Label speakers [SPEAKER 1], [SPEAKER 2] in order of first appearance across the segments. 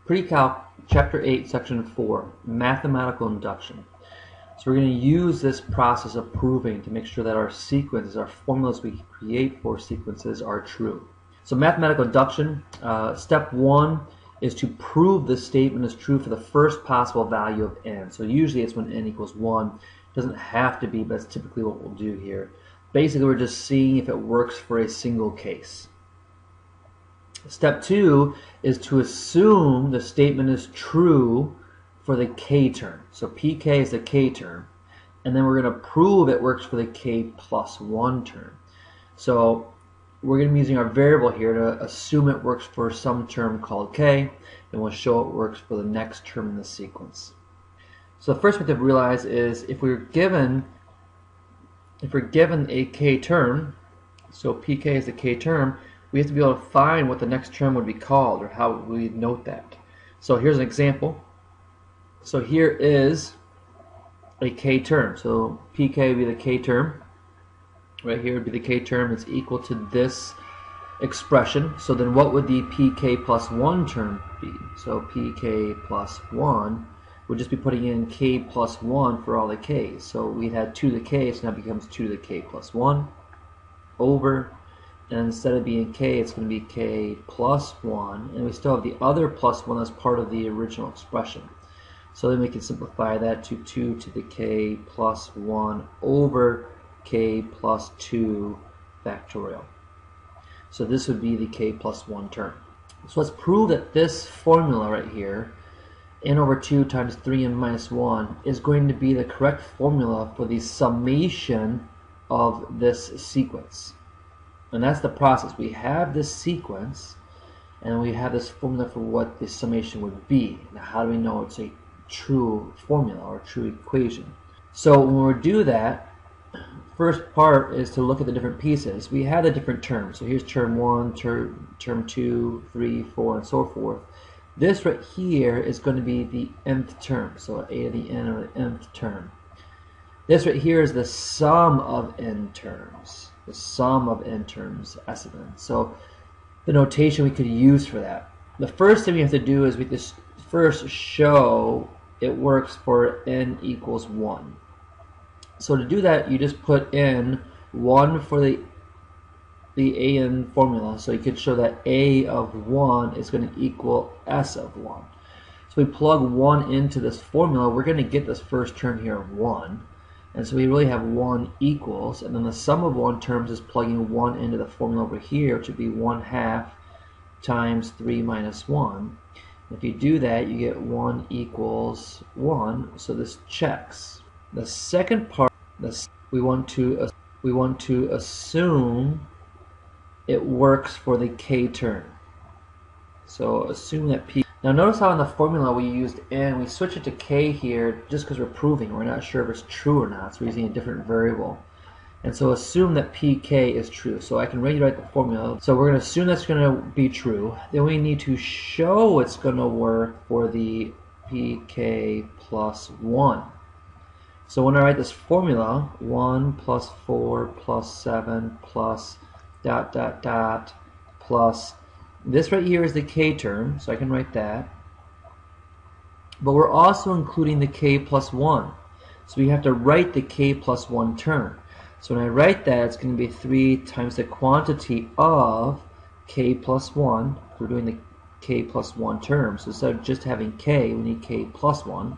[SPEAKER 1] Precalc, Chapter 8, Section 4, Mathematical Induction. So we're going to use this process of proving to make sure that our sequences, our formulas we create for sequences are true. So mathematical induction, step 1 is to prove the statement is true for the first possible value of n. So usually it's when n equals 1. It doesn't have to be, but that's typically what we'll do here. Basically we're just seeing if it works for a single case. Step 2 is to assume the statement is true for the k term. So pk is the k term, and then we're going to prove it works for the k plus 1 term. So we're going to be using our variable here to assume it works for some term called k, and we'll show it works for the next term in the sequence. So the first thing to realize is if we're given a k term, so pk is the k term, we have to be able to find what the next term would be called, or how we note that. So here's an example. So here is a k term. So pk would be the k term. Right here would be the k term. It's equal to this expression. So then what would the pk plus 1 term be? So pk plus 1 would just be putting in k plus 1 for all the k's. So we had 2 to the k, so now it becomes 2 to the k plus 1 over, and instead of being k, it's going to be k plus 1, and we still have the other plus 1 as part of the original expression. So then we can simplify that to 2 to the k plus 1 over k plus 2 factorial. So this would be the k plus 1 term. So let's prove that this formula right here, n over 2 times 3n minus 1, is going to be the correct formula for the summation of this sequence. And that's the process. We have this sequence, and we have this formula for what the summation would be. Now, how do we know it's a true formula or a true equation? So when we do that, first part is to look at the different pieces. We have the different terms. So here's term 1, term 2, 3, 4, and so forth. This right here is going to be the nth term. So a to the n, or the nth term. This right here is the sum of n terms. The sum of n terms, s of n. So the notation we could use for that. The first thing we have to do is we just first show it works for n equals 1. So to do that, you just put in 1 for the an formula. So you could show that a of 1 is going to equal s of 1. So we plug 1 into this formula, we're going to get this first term here of 1. And so we really have 1 equals, and then the sum of 1 terms is plugging 1 into the formula over here, which would be 1/2 times 3 minus 1. If you do that, you get 1 equals 1, so this checks. The second part, we want to assume it works for the k term. So assume that p. Now notice how in the formula we used n, we switch it to k here just because we're proving. We're not sure if it's true or not, so we're using a different variable. And so assume that pk is true. So I can rewrite the formula. So we're going to assume that's going to be true. Then we need to show it's going to work for the pk plus 1. So when I write this formula, 1 plus 4 plus 7 plus ... plus this right here is the k term, so I can write that. But we're also including the k plus 1. So we have to write the k plus 1 term. So when I write that, it's going to be 3 times the quantity of k plus 1. We're doing the k plus 1 term. So instead of just having k, we need k plus 1.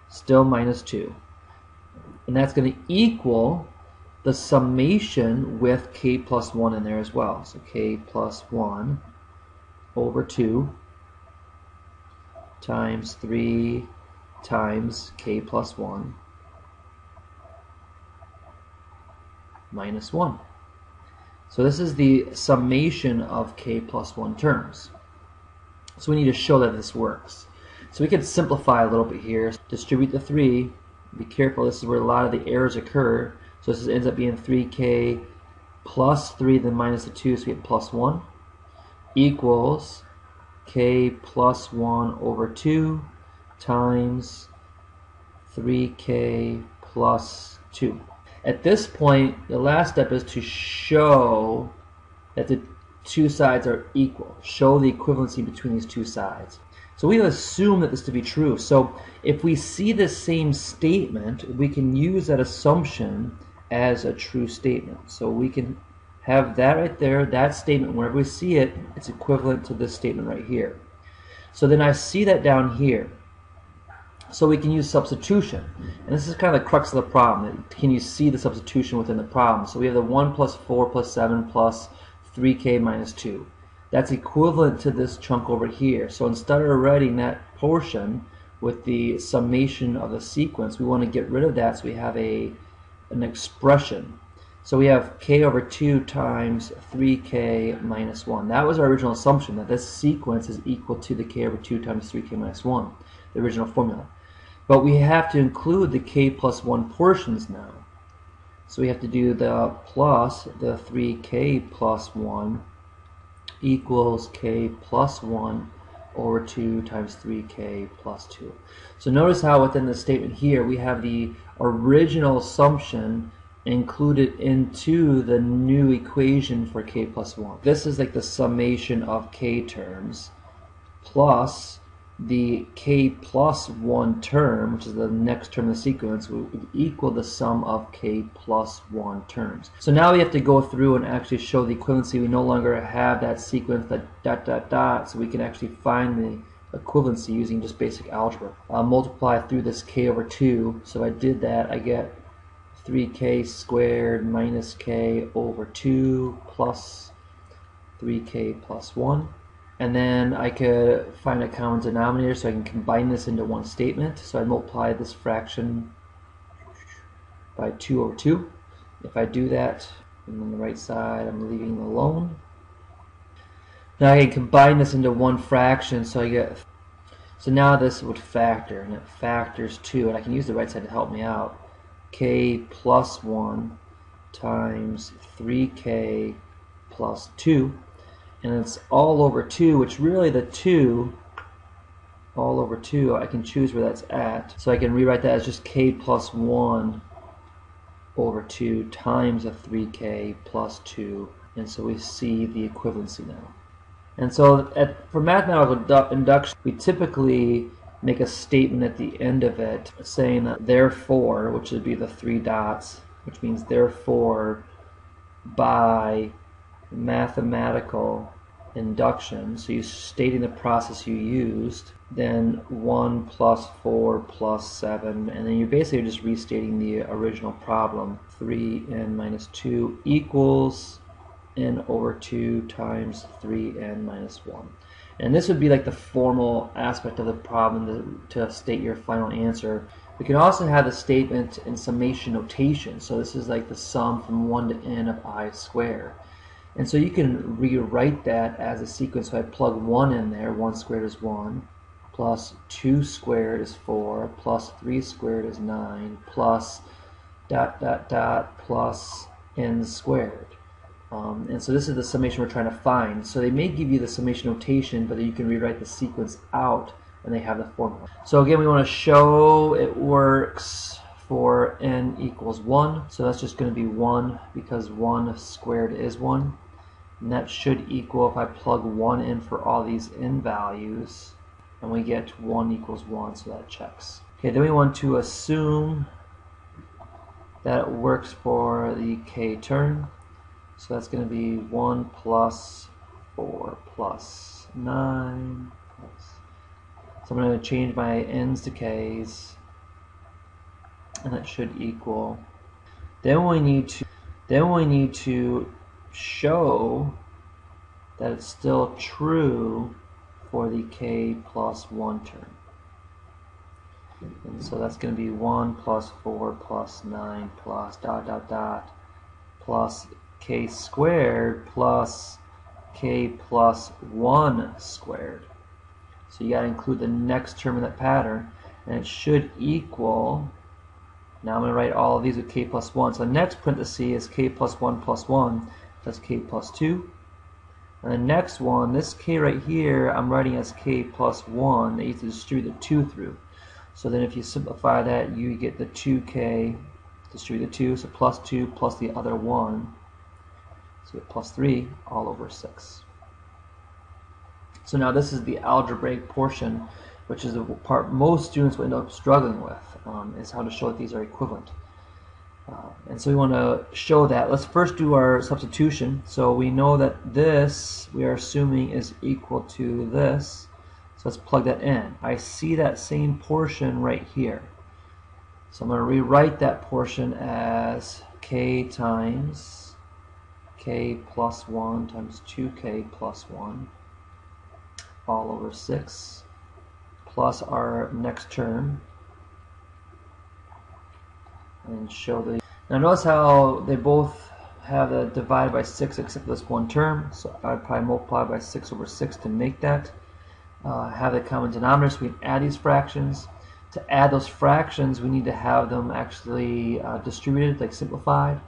[SPEAKER 1] Still minus 2. And that's going to equal the summation with k plus 1 in there as well. So k plus 1 over 2 times 3 times k plus 1 minus 1. So this is the summation of k plus 1 terms. So we need to show that this works. So we can simplify a little bit here. Distribute the 3. Be careful, this is where a lot of the errors occur. So this ends up being 3k plus 3, then minus the 2, so we get plus 1, equals k plus 1 over 2 times 3k plus 2. At this point, the last step is to show that the two sides are equal. Show the equivalency between these two sides. So we assume that this to be true. So if we see the same statement, we can use that assumption as a true statement. So we can have that right there, that statement, whenever we see it, it's equivalent to this statement right here. So then I see that down here. So we can use substitution. And this is kind of the crux of the problem. Can you see the substitution within the problem? So we have the 1 plus 4 plus 7 plus 3k minus 2. That's equivalent to this chunk over here. So instead of writing that portion with the summation of the sequence, we want to get rid of that so we have an expression. So we have k over 2 times 3k minus 1. That was our original assumption, that this sequence is equal to the k over 2 times 3k minus 1, the original formula. But we have to include the k plus 1 portions now. So we have to do the plus the 3k plus 1 equals k plus 1 over 2 times 3k plus 2. So notice how within the statement here we have the original assumption included into the new equation for k plus 1. This is like the summation of k terms plus the k plus 1 term, which is the next term in the sequence, would equal the sum of k plus 1 terms. So now we have to go through and actually show the equivalency. We no longer have that sequence, that dot dot dot, so we can actually find the equivalency using just basic algebra. I'll multiply through this k over 2, so I did that, I get 3k squared minus k over 2 plus 3k plus 1. And then I could find a common denominator so I can combine this into one statement. So I multiply this fraction by 2 over 2. If I do that, and on the right side I'm leaving it alone. Now I can combine this into one fraction, so I get, so now this would factor, and it factors 2, and I can use the right side to help me out. K plus 1 times 3k plus 2. And it's all over 2, which really the 2, all over 2, I can choose where that's at. So I can rewrite that as just k plus 1 over 2 times a 3k plus 2. And so we see the equivalency now. And so for mathematical induction, we typically make a statement at the end of it saying that therefore, which would be the 3 dots, which means therefore by mathematical induction, so you're stating the process you used, then 1 plus 4 plus 7, and then you're basically just restating the original problem. 3n minus 2 equals n over 2 times 3n minus 1. And this would be like the formal aspect of the problem to state your final answer. We can also have the statement in summation notation. So this is like the sum from 1 to n of I squared. And so you can rewrite that as a sequence. So I plug 1 in there. 1 squared is 1, plus 2 squared is 4, plus 3 squared is 9, plus dot dot dot plus n squared. And so this is the summation we're trying to find. So they may give you the summation notation, but you can rewrite the sequence out and they have the formula. So again, we want to show it works for n equals 1. So that's just going to be 1 because 1 squared is 1. And that should equal, if I plug 1 in for all these n values, and we get 1 equals 1, so that checks. Okay, then we want to assume that it works for the k term. So that's going to be 1 plus 4 plus 9 plus. So I'm going to change my n's to k's, and that should equal. Then we need to show that it's still true for the k plus 1 term. And so that's going to be 1 plus 4 plus 9 plus dot dot dot plus k squared plus k plus 1 squared. So you got to include the next term in that pattern, and it should equal. Now I'm going to write all of these with k plus 1. So the next parenthesis is k plus 1 plus 1, that's k plus 2. And the next one, this k right here, I'm writing as k plus 1. That you have to distribute the 2 through. So then if you simplify that, you get the 2k, distribute the 2, so plus 2 plus the other 1. So you get plus 3 all over 6. So now this is the algebraic portion, which is the part most students will end up struggling with, is how to show that these are equivalent. And so we want to show that. Let's first do our substitution. So we know that this, we are assuming, is equal to this. So let's plug that in. I see that same portion right here. So I'm going to rewrite that portion as k times k plus 1 times 2k plus 1 all over 6 plus our next term, and show the. Now notice how they both have the divided by 6 except for this one term, so I'd probably multiply by 6 over 6 to make that. Have the common denominator, so we can add these fractions. To add those fractions, we need to have them actually distributed, like simplified,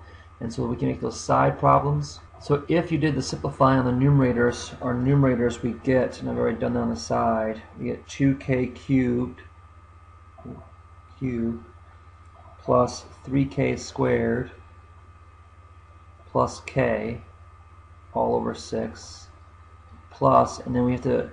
[SPEAKER 1] and so we can make those side problems. So if you did the simplifying on the numerators, our numerators we get, and I've already done that on the side, we get 2k cubed plus 3k squared plus k all over 6 plus, and then we have to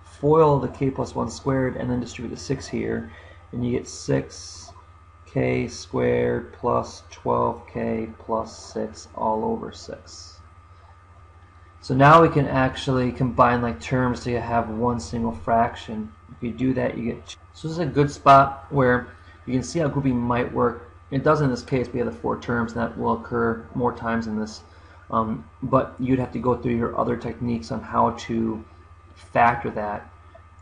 [SPEAKER 1] FOIL the k plus 1 squared and then distribute the 6 here, and you get 6k squared plus 12k plus 6 all over 6. So now we can actually combine like terms to have one single fraction. If you do that, you get. So this is a good spot where you can see how grouping might work. It does in this case. We have the 4 terms, and that will occur more times in this. But you'd have to go through your other techniques on how to factor that.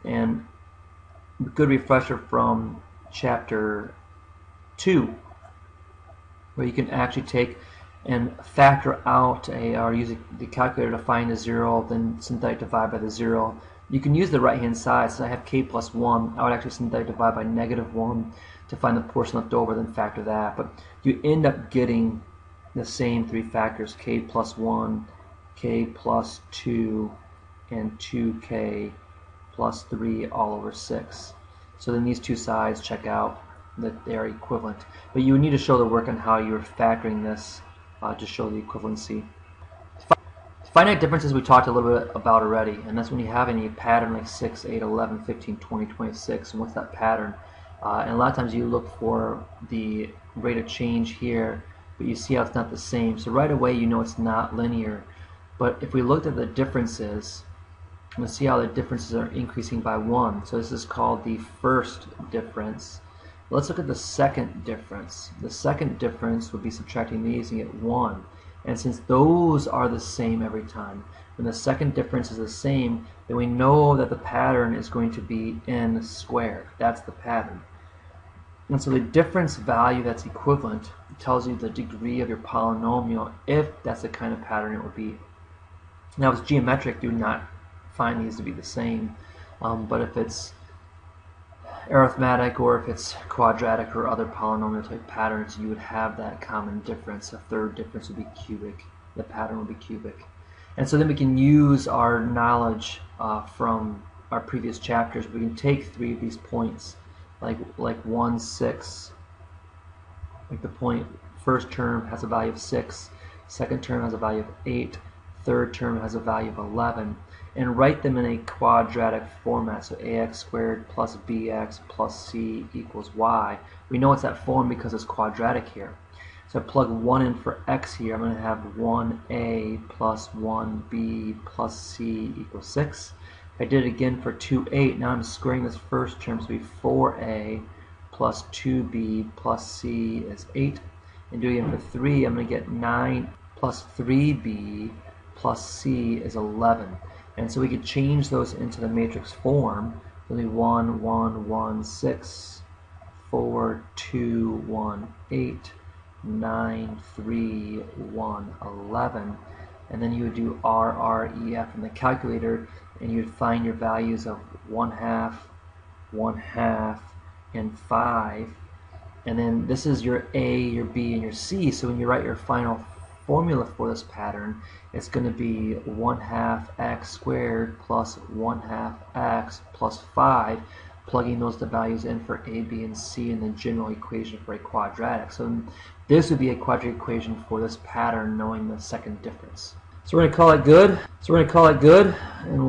[SPEAKER 1] And a good refresher from chapter 2, where you can actually take and factor out or use the calculator to find a 0, then synthetic divide by the 0. You can use the right hand side. So I have k plus 1. I would actually synthetic divide by -1 to find the portion left over, then factor that. But you end up getting the same 3 factors: k plus 1, k plus 2, and 2k plus 3 all over 6. So then these two sides check out that they are equivalent. But you would need to show the work on how you're factoring this to show the equivalency. Finite differences we talked a little bit about already, and that's when you have any pattern like 6, 8, 11, 15, 20, 26, and what's that pattern? And a lot of times you look for the rate of change here, but you see how it's not the same. So right away you know it's not linear. But if we looked at the differences, we'll see how the differences are increasing by 1. So this is called the first difference. Let's look at the second difference. The second difference would be subtracting these and get 1. And since those are the same every time, when the second difference is the same, then we know that the pattern is going to be n squared. That's the pattern. And so the difference value that's equivalent tells you the degree of your polynomial, if that's the kind of pattern it would be. Now, if it's geometric, do not find these to be the same. But if it's arithmetic, or if it's quadratic or other polynomial type patterns, you would have that common difference. A third difference would be cubic. The pattern would be cubic. And so then we can use our knowledge from our previous chapters. We can take 3 of these points, like 1, 6. Like the point, first term has a value of 6, second term has a value of 8, third term has a value of 11. And write them in a quadratic format. So ax squared plus bx plus c equals y. We know it's that form because it's quadratic here. So I plug 1 in for x here. I'm going to have 1a plus 1b plus c equals 6. If I did it again for 2, 8, now I'm squaring this first term, so it'll be 4a plus 2b plus c is 8. And doing it for 3, I'm going to get 9 plus 3b plus c is 11. And so we could change those into the matrix form. It'll be 1, 1, 1, 6, 4, 2, 1, 8, 9, 3, 1, 11. And then you would do R, R, E, F in the calculator, and you would find your values of 1/2, 1/2, and 5. And then this is your A, your B, and your C. So when you write your final formula for this pattern, it's going to be 1/2 x squared plus 1/2 x plus 5, plugging those the values in for A, B, and C in the general equation for a quadratic. So this would be a quadratic equation for this pattern, knowing the second difference. So we're going to call it good. And